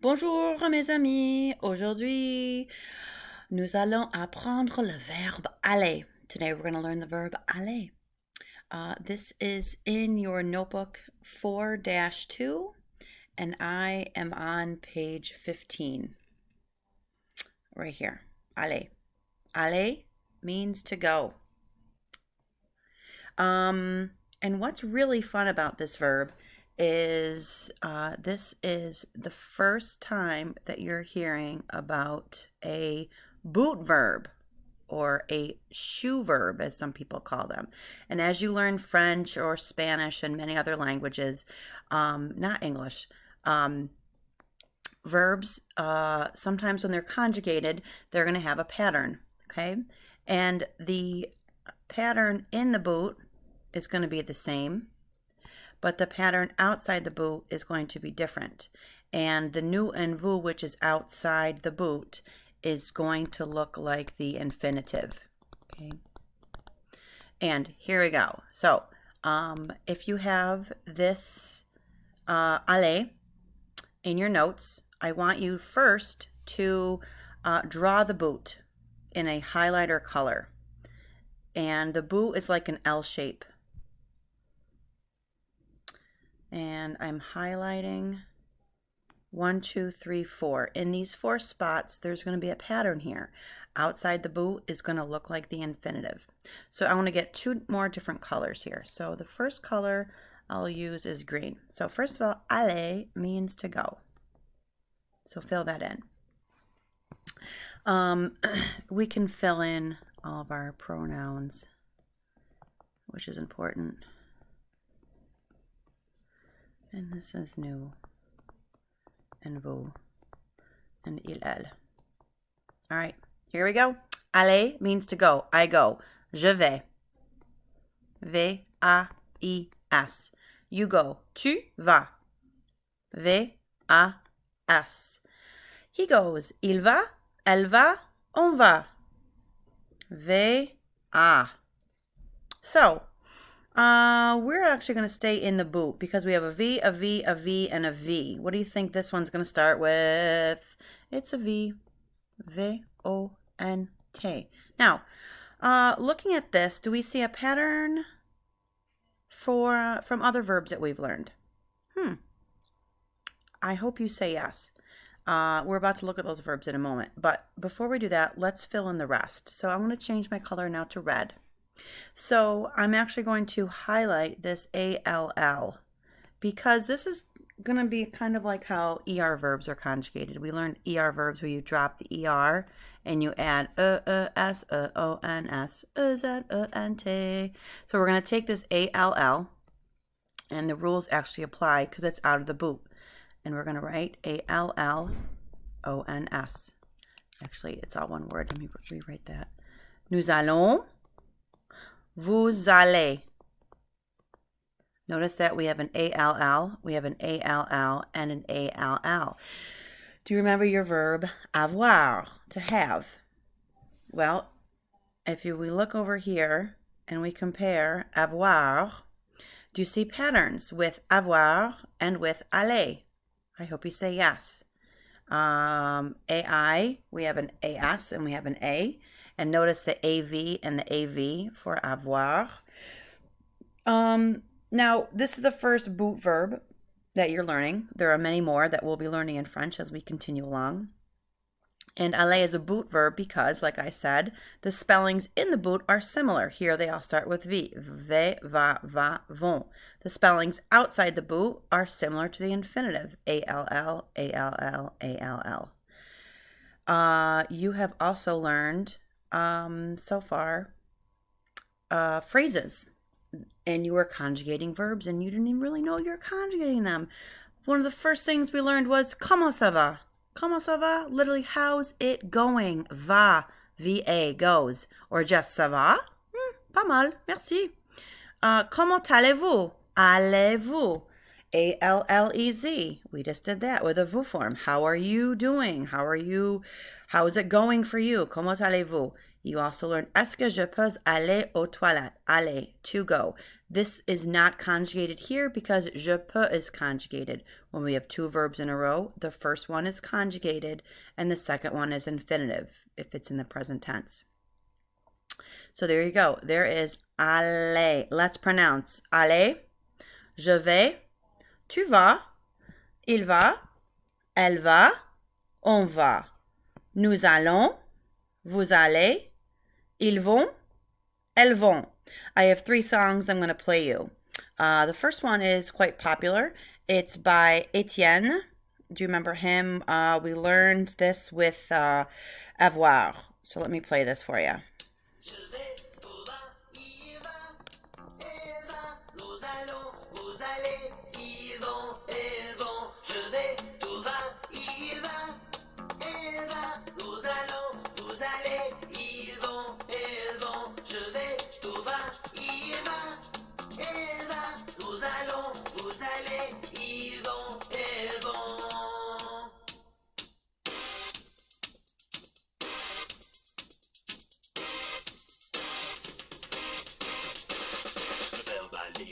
Bonjour mes amis. Aujourd'hui, nous allons apprendre le verbe aller. Today we're going to learn the verb aller. This is in your notebook 4-2, and I am on page 15. Right here. Aller. Aller means to go. And what's really fun about this verb is this is the first time that you're hearing about a boot verb or a shoe verb, as some people call them. And as you learn French or Spanish and many other languages, not English, verbs, sometimes when they're conjugated, they're going to have a pattern, okay? And the pattern in the boot is going to be the same, but the pattern outside the boot is going to be different. And the nous and vous, which is outside the boot, is going to look like the infinitive. Okay. And here we go. So if you have this aller in your notes, I want you first to draw the boot in a highlighter color. And the boot is like an L shape. And I'm highlighting 1, 2, 3, 4. In these 4 spots, there's going to be a pattern here. Outside the boot is going to look like the infinitive. So I want to get 2 more different colors here. So the first color I'll use is green. So first of all, aller means to go. So fill that in. We can fill in all of our pronouns, which is important. And this is nous and vous and il, elle. All right, here we go. Aller means to go. I go. Je vais. V-A-I-S. You go. Tu vas. V-A-S. He goes. Il va. Elle va. On va. V-A. So, we're actually going to stay in the boot because we have a V, a V, a V, and a V. What do you think this one's going to start with? It's a V. V-O-N-T. Now, looking at this, do we see a pattern from other verbs that we've learned? I hope you say yes. We're about to look at those verbs in a moment. But before we do that, let's fill in the rest. So I'm going to change my color now to red. So I'm actually going to highlight this A-L-L because this is going to be kind of like how ER verbs are conjugated. We learned ER verbs where you drop the ER and you add E-S, E-O-N-S, E-Z-E-N-T. So we're going to take this A-L-L, and the rules actually apply because it's out of the boot. And we're going to write A-L-L-O-N-S. Actually, it's all one word. Let me rewrite that. Nous allons. Vous allez. Notice that we have an A-L-L, we have an A-L-L, and an A-L-L. Do you remember your verb avoir, to have? Well, if we look over here and we compare avoir, do you see patterns with avoir and with aller? I hope you say yes. AI, we have an AS and we have an A. And notice the AV and the AV for avoir. Now, this is the first boot verb that you're learning. There are many more that we'll be learning in French as we continue along. And aller is a boot verb because, like I said, the spellings in the boot are similar. Here they all start with V. V, va, va, vont. The spellings outside the boot are similar to the infinitive. A-L-L, A-L-L, A-L-L. You have also learned so far phrases, and you were conjugating verbs and you didn't even really know you're conjugating them. One of the first things we learned was comment ça va? Comment ça va? Literally, how's it going? Va, V-A, goes. Or just ça va? Pas mal, merci. Comment allez-vous? Allez-vous? A-L-L-E-Z. We just did that with a vous form. How are you doing? How is it going for you? Comment allez-vous? You also learned est-ce que je peux aller aux toilettes? Aller, to go. This is not conjugated here because je peux is conjugated. When we have two verbs in a row, the first one is conjugated and the second one is infinitive if it's in the present tense. So there you go. There is aller. Let's pronounce aller, je vais, tu vas, il va, elle va, on va. Nous allons, vous allez, ils vont, elles vont. I have 3 songs I'm going to play you. The first one is quite popular. It's by Etienne. Do you remember him? We learned this with avoir. So let me play this for you.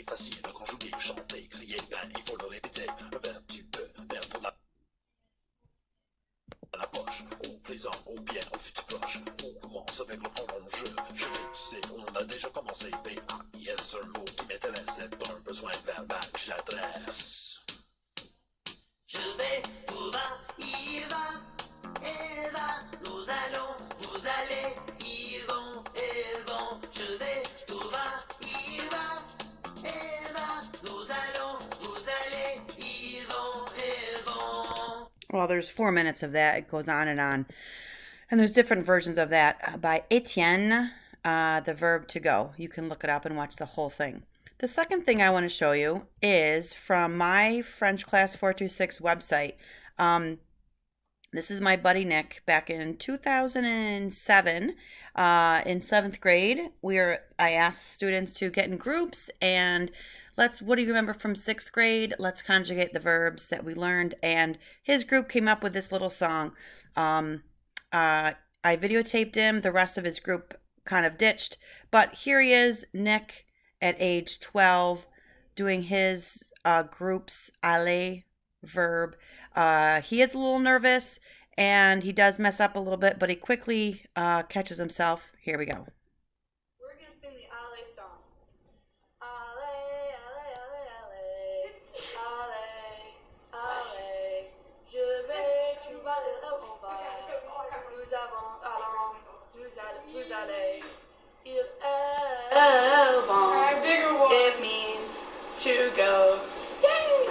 Facile à conjuguer, chanter, crier, ben, il faut le répéter. Un verbe tu peux mettre dans la poche, au présent, au bien, au futur proche. On commence avec le pronom je. Je vais, tu sais, on a déjà commencé. B-A-I-S, un mot qui m'intéresse, c'est un besoin verbal que j'adresse. Je vais, tu vas, il va, elle va, nous allons, vous allez, ils vont, elles vont. Je vais, tu vas, il va. Well, there's 4 minutes of that. It goes on. And there's different versions of that by Etienne, the verb to go. You can look it up and watch the whole thing. The second thing I want to show you is from my French Class 426 website. This is my buddy Nick back in 2007 in 7th grade. I asked students to get in groups and what do you remember from 6th grade? Let's conjugate the verbs that we learned. And his group came up with this little song. I videotaped him. The rest of his group kind of ditched. But here he is, Nick, at age 12, doing his group's aller verb. He is a little nervous, and he does mess up a little bit, but he quickly catches himself. Here we go. We're going to sing the aller song. Aller, aller, aller, aller. Aller, aller. Je vais, tu vas, on va. Nous allons, vous allez. Ils vont. It means to go. Yay!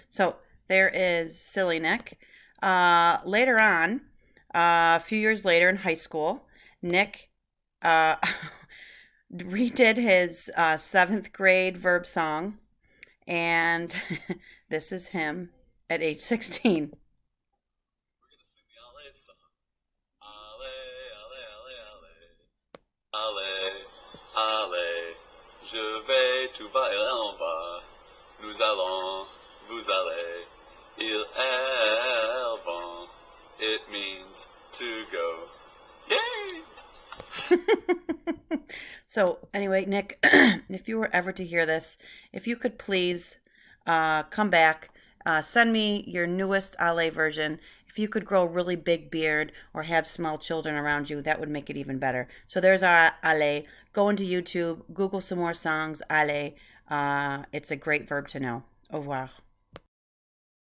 So there is Silly Nick. Later on, a few years later in high school, Nick redid his 7th grade verb song, and this is him at age 16. Allez, allez, je vais, tu vas et on va. Nous allons, vous allez, ils, elles vont. It means to go. Yay! So anyway, Nick, if you were ever to hear this, if you could please come back, send me your newest Ale version. If you could grow a really big beard or have small children around you, that would make it even better. So there's our Ale. Go into YouTube, Google some more songs, Ale. It's a great verb to know. Au revoir.